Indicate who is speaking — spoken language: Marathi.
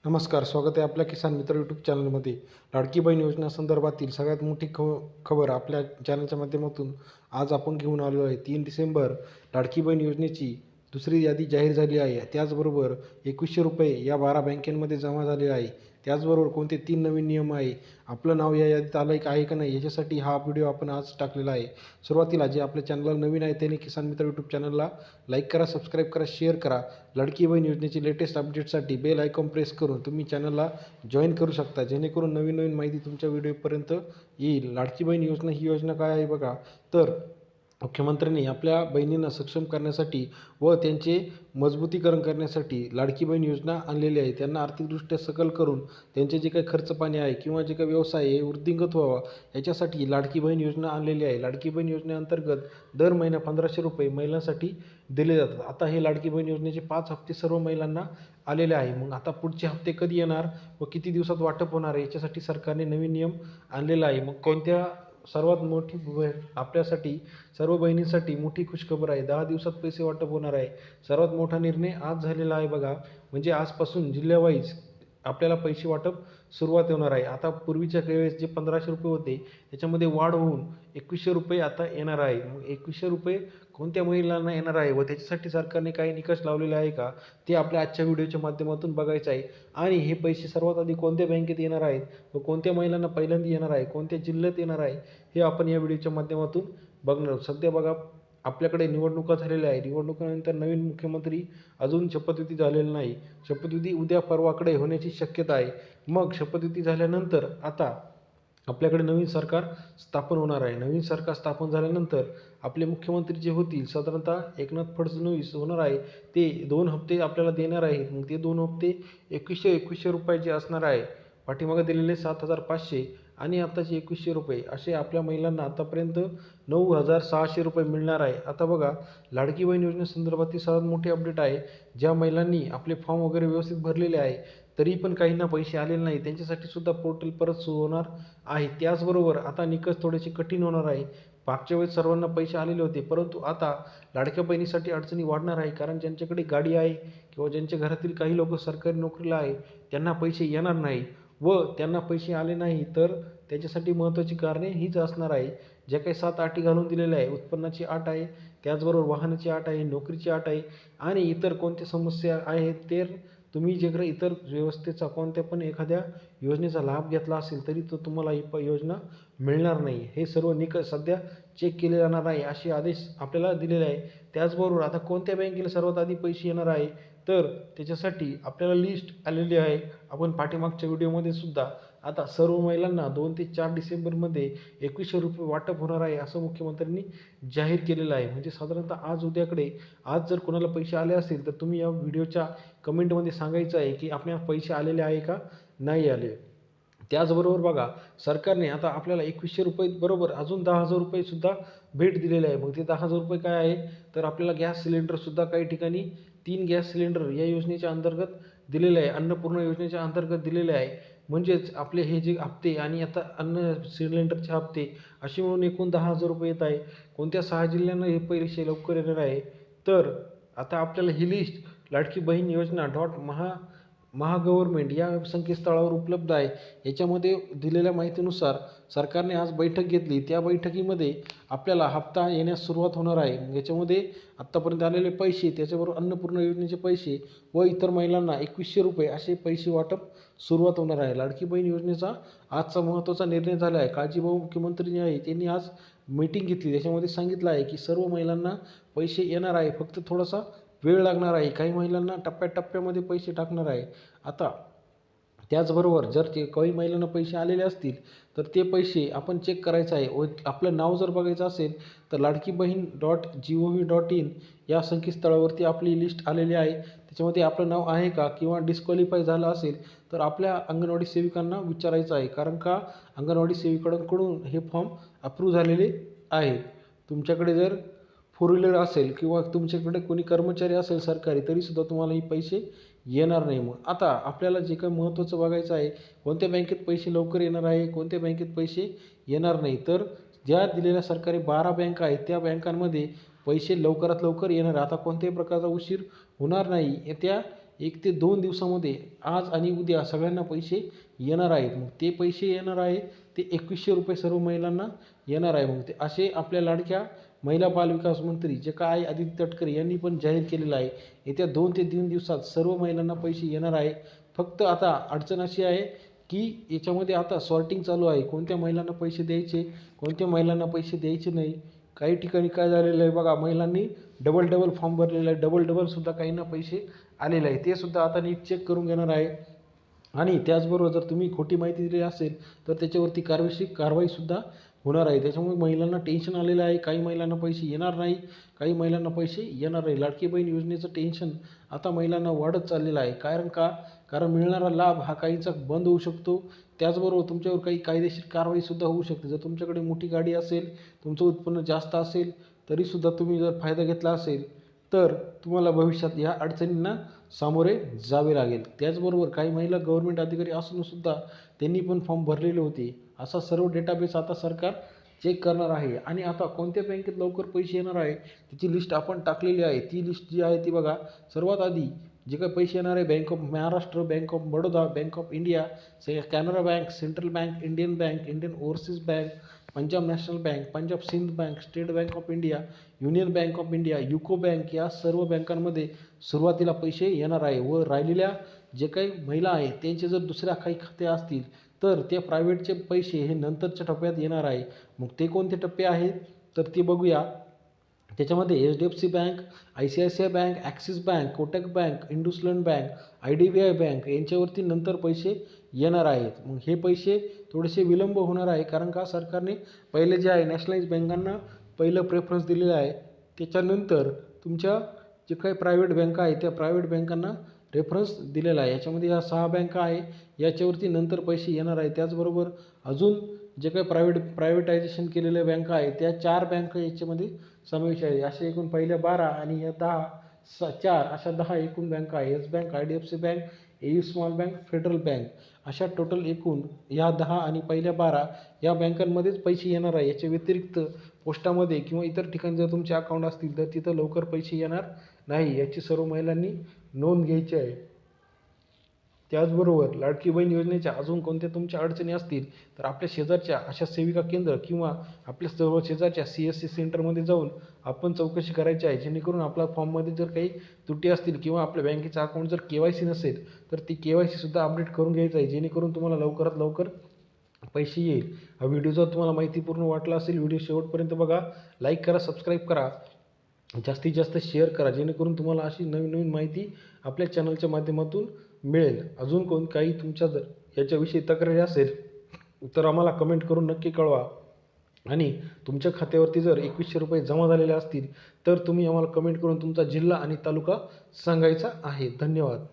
Speaker 1: नमस्कार, स्वागत आहे आपल्या किसान मित्र यूट्यूब चॅनलमध्ये. लाडकी बहीण योजना संदर्भातील सगळ्यात मोठी खबर आपल्या चॅनलच्या माध्यमातून आज आपण घेऊन आलो आहे. 3 डिसेंबर लाडकी बहीण योजनेची दुसरी यादी जाहीर झाली आहे. त्याचबरोबर ₹2100 या 12 बँकांमध्ये जमा झाले आहे. त्याचबरोबर कोणते 3 नवीन नियम आहे, आपलं नाव या यादीत आलं आहे का नाही, याच्यासाठी हा व्हिडिओ आपण आज टाकलेला आहे. सुरुवातीला जे आपल्या चॅनलला नवीन आहे त्यांनी किसान मित्र यूट्यूब चॅनलला लाईक करा, सबस्क्राईब करा, शेअर करा. लाडकी बहीण योजनेची लेटेस्ट अपडेटसाठी बेल आयकॉन प्रेस करून तुम्ही चॅनलला जॉईन करू शकता, जेणेकरून नवीन नवीन माहिती तुमच्या व्हिडिओपर्यंत येईल. लाडकी बहीण योजना ही योजना काय आहे बघा, तर मुख्यमंत्र्यांनी आपल्या बहिणींना सक्षम करण्यासाठी व त्यांचे मजबूतीकरण करण्यासाठी लाडकी बहीण योजना आणलेली आहे. त्यांना आर्थिकदृष्ट्या सकल करून त्यांचे जे काही खर्च पाणी आहे किंवा जे काही व्यवसाय आहे वृद्धिंगत व्हावा, याच्यासाठी लाडकी बहीण योजना आणलेली आहे. लाडकी बहीण योजनेअंतर्गत दर महिना ₹1500 महिलांसाठी दिले जातात. आता हे लाडकी बहीण योजनेचे 5 हप्ते सर्व महिलांना आलेले आहे. मग आता पुढचे हप्ते कधी येणार व किती दिवसात वाटप होणार आहे, याच्यासाठी सरकारने नवीन नियम आणलेला आहे. मग कोणत्या सर्वात मोठी आपल्यासाठी सर्व बहिणींसाठी मोठी खुशखबर आहे. 10 दिवसात पैसे वाटप होणार आहे. सर्वात मोठा निर्णय आज झालेला आहे बघा, म्हणजे आजपासून जिल्ह्यावाईज आपल्याला पैसे वाटप सुरुवात होणार आहे. आता पूर्वीच्या वेळेस जे ₹1500 होते त्याच्यामध्ये वाढ होऊन ₹2100 आता येणार आहे. मग ₹2100 कोणत्या महिलांना येणार आहे व त्याच्यासाठी सरकारने काही निकष लावलेले आहे का, ते आपल्या आजच्या व्हिडिओच्या माध्यमातून बघायचं आहे. आणि हे पैसे सर्वात आधी कोणत्या बँकेत येणार आहेत व कोणत्या महिलांना पहिल्यांदा येणार आहे, कोणत्या जिल्ह्यात येणार आहे, हे आपण या व्हिडिओच्या माध्यमातून बघणार. सध्या बघा, आपल्याकडे निवडणुका झालेल्या आहे. निवडणुकानंतर नवीन मुख्यमंत्री अजून शपथविधी झालेला नाही. शपथविधी उद्या परवाकडे होण्याची शक्यता आहे. मग शपथविधी झाल्यानंतर आता आपल्याकडे नवीन सरकार स्थापन होणार आहे. नवीन सरकार स्थापन झाल्यानंतर आपले मुख्यमंत्री जे होतील, साधारणतः एकनाथ फडणवीस होणार आहे, ते 2 हप्ते आपल्याला देणार आहेत. मग ते 2 हप्ते ₹2100 जे असणार आहे, पाठीमागे दिलेले 7,500 आणि आताचे ₹2100 असे आपल्या महिलांना आतापर्यंत ₹9,600 मिळणार आहे. आता बघा, लाडकी बहीण योजनेसंदर्भातील सर्वात मोठी अपडेट आहे. ज्या महिलांनी आपले फॉर्म वगैरे व्यवस्थित भरलेले आहे, तरी पण काहींना पैसे आलेले नाही, त्यांच्यासाठी सुद्धा पोर्टल परत सुरू होणार आहे. त्याचबरोबर आता निकष थोडेसे कठीण होणार आहे. मागच्या वेळेस सर्वांना पैसे आलेले होते, परंतु आता लाडक्या बहिणीसाठी अडचणी वाढणार आहे. कारण ज्यांच्याकडे गाडी आहे किंवा ज्यांच्या घरातील काही लोक सरकारी नोकरीला आहे, त्यांना पैसे येणार नाही व त्यांना पैसे आले नाही तर त्याच्यासाठी महत्त्वाची कारणे हीच असणार आहे. ज्या काही 7 अटी घालून दिलेल्या आहे, उत्पन्नाची अट आहे, त्याचबरोबर वाहनाची अट आहे, नोकरीची अट आहे आणि इतर कोणत्या समस्या आहेत, तर तुम्ही जे काही इतर व्यवस्थेचा कोणत्या पण एखाद्या योजनेचा लाभ घेतला असेल तरी तो तुम्हाला ही योजना मिळणार नाही. हे सर्व निकष सध्या चेक केले जाणार आहे, असे आदेश आपल्याला दिलेले आहे. त्याचबरोबर आता कोणत्या बँकेला सर्वात आधी पैसे येणार आहे, तर त्याच्यासाठी आपल्याला लिस्ट आलेली आहे. आपण पाठीमागच्या व्हिडिओमध्ये सुद्धा आता सर्व महिलांना 2 ते 4 डिसेंबरमध्ये ₹2100 वाटप होणार आहे, असं मुख्यमंत्र्यांनी जाहीर केलेलं आहे. म्हणजे साधारणतः आज उद्याकडे आज जर कोणाला पैसे आले असतील तर तुम्ही या व्हिडिओच्या कमेंटमध्ये सांगायचं आहे की आपल्याला पैसे आलेले आहे का नाही आले. त्याचबरोबर बघा, सरकारने आता आपल्याला ₹2100 बरोबर अजून ₹10,000 सुद्धा भेट दिलेले आहे. मग ते ₹10,000 काय आहे, तर आपल्याला गॅस सिलेंडरसुद्धा काही ठिकाणी 3 गॅस सिलेंडर या योजनेच्या अंतर्गत दिलेले आहे. अन्नपूर्णा योजनेच्या अंतर्गत दिलेले आहे. म्हणजेच आपले हे जे हप्ते आणि आता अन्न सिलेंडरचे हप्ते असे मिळून एकूण ₹10,000 येत आहे. कोणत्या 6 जिल्ह्यांना हे पैसे लवकर येणार आहे, तर आता आपल्याला ही लिस्ट लाडकी बहीण योजना महागव्हर्नमेंट या संकेतस्थळावर उपलब्ध आहे. याच्यामध्ये दिलेल्या माहितीनुसार सरकारने आज बैठक घेतली. त्या बैठकीमध्ये आपल्याला हप्ता येण्यास सुरुवात होणार आहे. याच्यामध्ये आत्तापर्यंत आलेले पैसे, त्याच्याबरोबर अन्नपूर्णा योजनेचे पैसे व इतर महिलांना ₹2100 असे पैसे वाटप सुरुवात होणार आहे. लाडकी बहीण योजनेचा आजचा महत्त्वाचा निर्णय झाला आहे. काळजीभाऊ मुख्यमंत्री आहे, त्यांनी आज मीटिंग घेतली. त्याच्यामध्ये सांगितलं आहे की सर्व महिलांना पैसे येणार आहे, फक्त थोडासा वेळ लागणार आहे. काही महिलांना टप्प्याटप्प्यामध्ये पैसे टाकणार आहे. आता त्याचबरोबर जर ते काही महिलांना पैसे आलेले असतील तर ते पैसे आपण चेक करायचं आहे व आपलं नाव जर बघायचं असेल तर ladkibaheen.gov.in या संकेतस्थळावरती आपली लिस्ट आलेली आहे. त्याच्यामध्ये आपलं नाव आहे का किंवा डिस्क्वालिफाय झालं असेल तर आपल्या अंगणवाडी सेविकांना विचारायचं आहे, कारण का अंगणवाडी सेविकांकडून हे फॉर्म अप्रूव्ह झालेले आहेत. तुमच्याकडे जर 4 व्हीलर असेल किंवा तुमच्याकडे कोणी कर्मचारी असेल सरकारी, तरीसुद्धा तुम्हाला हे पैसे येणार नाही. मग आता आपल्याला जे काही महत्त्वाचं बघायचं आहे, कोणत्या बँकेत पैसे लवकर येणार आहे, कोणत्या बँकेत पैसे येणार नाही. तर ज्या दिलेल्या सरकारी 12 बँका आहेत त्या बँकांमध्ये पैसे लवकरात लवकर येणार. आता कोणत्याही प्रकारचा उशीर होणार नाही. येत्या 1 ते 2 दिवसामध्ये आज आणि उद्या सगळ्यांना पैसे येणार आहेत. मग ते पैसे येणार आहे ते 2100 रुपये सर्व महिलांना येणार आहे. मग ते असे आपल्या लाडक्या महिला बालविकास मंत्री जे काय आदित्य तटकरे यांनी पण जाहीर केलेलं आहे. येत्या 2 ते 3 दिवसात सर्व महिलांना पैसे येणार आहे. फक्त आता अडचण अशी आहे की याच्यामध्ये आता सॉर्टिंग चालू आहे. कोणत्या महिलांना पैसे द्यायचे, कोणत्या महिलांना पैसे द्यायचे नाही. काही ठिकाणी काय झालेलं आहे बघा, महिलांनी डबल फॉर्म भरलेला आहे. डबलसुद्धा काहींना पैसे आलेले आहे. ते सुद्धा आता नीट चेक करून घेणार आहे. आणि त्याचबरोबर जर तुम्ही खोटी माहिती दिली असेल तर त्याच्यावरती कारवाईसुद्धा होणार आहे. त्याच्यामुळे महिलांना टेन्शन आलेलं आहे. काही महिलांना पैसे येणार नाही, काही महिलांना पैसे येणार नाही. लाडकी बहीण योजनेचं टेन्शन आता महिलांना वाढत चाललेलं आहे. कारण मिळणारा लाभ हा काहींचा बंद होऊ शकतो. त्याचबरोबर तुमच्यावर काही कायदेशीर कारवाईसुद्धा होऊ शकते. जर तुमच्याकडे मोठी गाडी असेल, तुमचं उत्पन्न जास्त असेल, तरीसुद्धा तुम्ही जर फायदा घेतला असेल तर तुम्हाला भविष्यात ह्या अडचणींना सामोरे जावे लागेल. त्याचबरोबर काही महिला गव्हर्नमेंट अधिकारी असूनसुद्धा त्यांनी पण फॉर्म भरलेले होते. असा सर्व डेटाबेस आता सरकार चेक करणार आहे. आणि आता कोणत्या बँकेत लवकर पैसे येणार आहे त्याची लिस्ट आपण टाकलेली आहे. ती लिस्ट जी आहे ती बघा. सर्वात आधी जे काही पैसे येणार आहे Bank of Maharashtra, Bank of Baroda, Bank of India, Canara Bank, Central Bank, Indian Bank, Indian Overseas Bank, Punjab National Bank, Punjab Sindh Bank, State Bank of India, Union Bank of India, UCO Bank या सर्व बँकांमध्ये सुरुवातीला पैसे येणार आहे. व राहिलेल्या जे काही महिला आहेत त्यांचे जर दुसऱ्या काही खाते असतील तर ते प्रायव्हेटचे पैसे हे नंतरच्या टप्प्यात येणार आहे. मग ते कोणते टप्पे आहेत तर ते बघूया. त्याच्यामध्ये HDFC bank, ICICI bank, Axis bank, Kotak bank, IndusInd bank, IDBI bank यांच्यावरती नंतर पैसे येणार आहेत. मग हे पैसे थोडेसे विलंब होणार आहे. कारण का सरकारने पहिले जे आहे नॅशनलाइज बँकांना पहिलं प्रेफरन्स दिलेलं आहे. त्याच्यानंतर तुमच्या जे काही प्रायव्हेट बँका आहेत त्या प्रायव्हेट बँकांना रेफरन्स दिलेला आहे. याच्यामध्ये ह्या 6 बँका आहे, याच्यावरती नंतर पैसे येणार आहे. त्याचबरोबर अजून जे काही प्रायव्हेटायझेशन केलेल्या बँका आहेत त्या 4 बँका याच्यामध्ये समावेश आहे. असे एकूण पहिल्या 12 आणि या 4 अशा 10 एकूण बँका आहे. Yes bank, IDFC bank, AU small bank, federal bank अशा टोटल एकूण या 10 आणि पहिल्या 12 या बँकांमध्येच पैसे येणार आहे. याच्या व्यतिरिक्त पोस्टामध्ये किंवा इतर ठिकाणी जर तुमचे अकाउंट असतील तर तिथं लवकर पैसे येणार नाही. याची सर्व महिलांनी नोंद घ्यायची आहे. त्याचबरोबर लाडकी बहीण योजनेच्या अजून कोणत्या तुमच्या अडचणी असतील तर आपल्या शेजारच्या अशा सेविका केंद्र किंवा आपल्या सर्व शेजारच्या CSC सेंटरमध्ये जाऊन आपण चौकशी करायची आहे. जेणेकरून आपल्या फॉर्ममध्ये जर काही त्रुटी असतील किंवा आपल्या बँकेचा अकाउंट जर KYC नसेल तर ती KYC सुद्धा अपडेट करून घ्यायचं आहे. जेणेकरून तुम्हाला लवकरात लवकर पैसे येईल. हा व्हिडिओ जर तुम्हाला माहितीपूर्ण वाटला असेल व्हिडिओ शेवटपर्यंत बघा. लाईक करा, सबस्क्राईब करा, जास्तीत जास्त शेअर करा. जेणेकरून तुम्हाला अशी नवीन माहिती आपल्या चॅनलच्या माध्यमातून मिळेल. अजून काही तुमच्या जर याच्याविषयी तक्रारी असेल तर आम्हाला कमेंट करून नक्की कळवा. आणि तुमच्या खात्यावरती जर 2100 रुपये जमा झालेले असतील तर तुम्ही आम्हाला कमेंट करून तुमचा जिल्हा आणि तालुका सांगायचा आहे. धन्यवाद.